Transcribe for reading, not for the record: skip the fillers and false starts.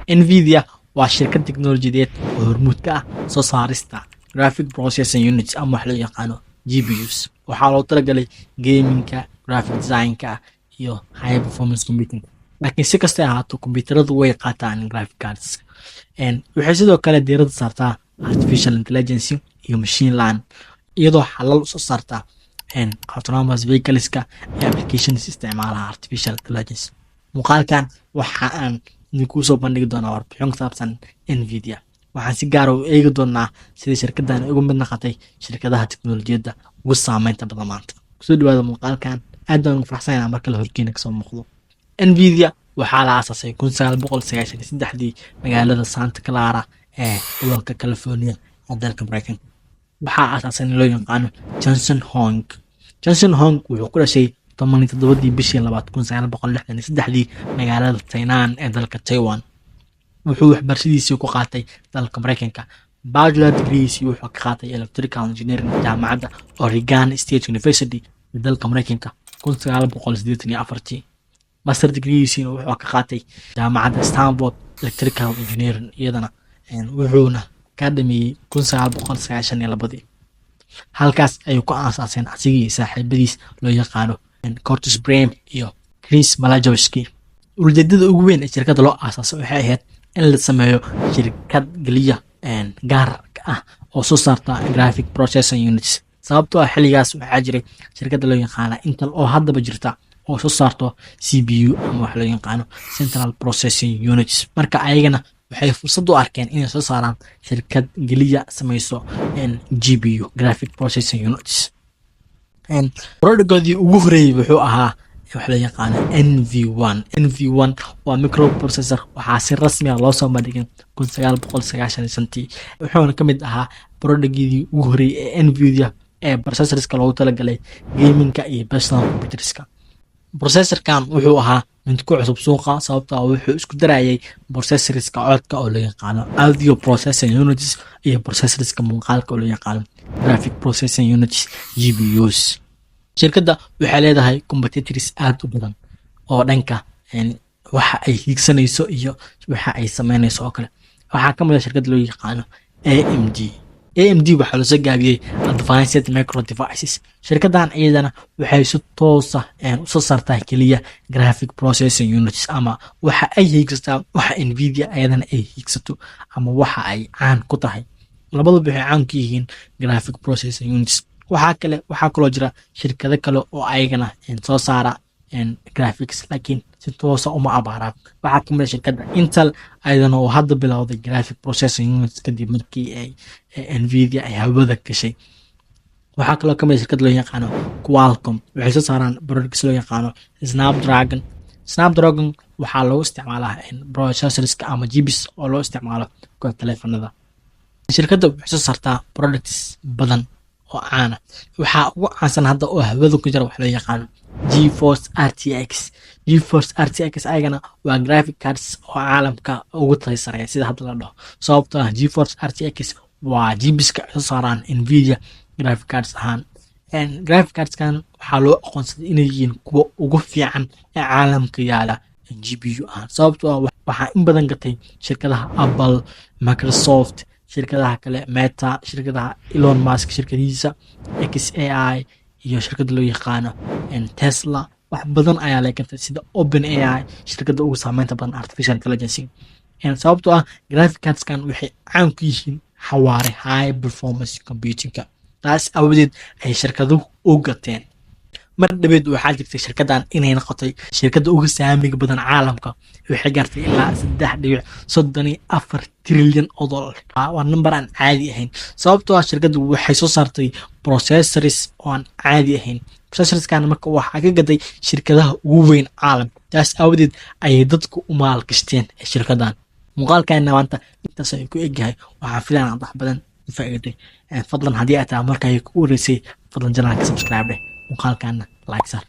Nvidia waa shirkad teknoolojiyadeed oo hormuud ka ah soo saarista graphic processing units ama wax loo yaqaano GPUs. Waxaa loo talagalay gamingka, graphic designka iyo high performance computing. Laakiin si kasta ha ahaato kombiyuutaradu way qaataan graphic cards. Waxay sidoo kale diiradda saartaa artificial intelligence iyo machine learning iyadoo xalal soo saarta autonomous vehicleska iyo applications isticmaalaha artificial intelligence. Muuqaalkan waxa aan idinku soo bandhigi doonaa warbixin ku saabsan Nvidia. Waxaan si gaar ah u eegi doonaa sida shirkaddan uga mid noqotay shirkadaha teknoolojiyadda ugu saameynta badan maanta. Kusoo dhawaada muuqaalkan, aad baan ugu faraxsanahay marka la horkeena kasoo muuqdo. Nvidia waxaa la aasaasay 1993 magaalada Santa Clara ee gobolka California ee dalka Mareykanka. Waxaa aasaasay nin loo yaqaano Jensen Huang. Jensen Huang wuxuu ku dhashay 17 bishii 1963 magaalada Tainan ee dalka Taiwan. Wuxuu waxbarashadiisii ku qaatay dalka Mareykanka. Bachelor degrees wuxuu ka qaatay electrical engineering jaamacadda Oregon State University ee dalka Mareykanka 1984. Master degrees wuxuu ka qaatay jaamacadda Stanford Electrical Engineering iyadana wuxuuna ka dhameeyay 1992. halkaas ayuu ku aasaaseen asigii saaxiibadiis loo yaqaano Curtis Brame iyo Chris Malachowski. Ujeedada ugu weyn ee shirkadda loo aasaasay waxay ahayd in la sameeyo shirkad geliya gaar ah oo soo saarta graphic processing units. Sababtoo ah xilligaas waxaa jiray shirkadda loo yaqaano Intel oo haddaba jirta oo soo saarto CPU ama wax loo yaqaano Central Processing Units. Marka ayagana waxay fursad u arkeen inay soo saaraan shirkad geliya samayso GPU graphic processing units. Productgoodii ugu horeeyay wuxuu ahaa wax loo yaqaano NV1. NV1 waa microprocessor. Waxaa si rasmi ah loo soo bandhigay 1995 wuxuuna ka mid ahaa productgii ugu horeeyay ee Nvidia ee processorska loogu talagalay gamingka iyo personal computerska. Processorkan wuxuu ahaa mid ku cusub suuqa sababtoo ah wuxuu isku darayay processorska codka oo loo yaqaano audio processing units iyo processorska muuqaalka oo loo yaqaano graphic processing units GPUs. Shirkadda waxay leedahay competitors aad u badan oo dhanka waxa ay hiigsanayso iyo waxa ay sameynayso oo kale. Waxaa ka mid ah shirkadda loo yaqaano AMD. AMD waxaa loo soo gaabiyay Advanced Micro Devices. Shirkaddan iyadana waxay si toos ah u soo saartaa kaliya graphic processing units ama waxa ay hiigsataa waxa Nvidia iyadana ay hiigsato ama waxa ay caan ku tahay. Labaduba waxay caan ku yihiin graphic processing units. waxaa kaloo jira shirkado kale oo ayagana soo saara graphics laakiin si toos ah uma abaaraan. Waxaa ka mid ah shirkadda Intel ayadana oo hadda bilowday graphic processing units kadib markii ay Nvidia ay hawada gashay. Waxaa kaloo ka mid ah shirkad loo yaqaano Qualcomm. Waxay soo saaraan products loo yaqaano Snapdragon. Snapdragon waxaa loo isticmaalaa processorska ama chips oo loo isticmaalo taleefanada. Shirkadda waxay soo saartaa products badan oo caan ah. Waxaa ugu caansan hadda oo hawada ku jira wax loo yaqaano GeForce RTX. GeForce RTX ayagana waa graphic cards oo caalamka ugu taysareeya sida hadda la dhaho. Sababtoo ah GeForce RTX waa GPUska soo saaraan Nvidia graphic cards ahaan. Graphic cardskan waxaa loo aqoonsaday inay yihiin kuwa ugu fiican ee caalamka yaala GPU ahaan. Sababtoo ah waxaa in badan gatay shirkadaha Apple, Microsoft, shirkadaha kale Meta, shirkadaha Elon Musk shirkadiisa XAI iyo shirkadda loo yaqaano Tesla. wax badan ayaa la gatay sida OpenAI shirkadda ugu saameynta badan artificial intelligence. Sababtoo ah graphic cardskan waxay caan ku yihiin xawaare high performance computingka. taas awgeed ay shirkaduhu u gateen. mar dhabeed waxaa jirtay shirkaddan inay noqotay shirkadda ugu saamiga badan caalamka. waxay gaartay ilaa 3.34 trilyan oo dollar. waa number aan caadi ahayn. sababtoo ah shirkaddu waxay soo saartay processors oo aan caadi ahayn. processorskan marka waxaa ka gaday shirkadaha ugu weyn caalamka. taas awgeed ayay dadku u maalgashteen shirkaddan. muuqaalkan maanta intaas ay ku egyahay. waxaan filayaa wax badan faa'iido. fadlan haddii aad tahay markay ku wareysay fadlan janaalka subscribe muuqaalkan like sar.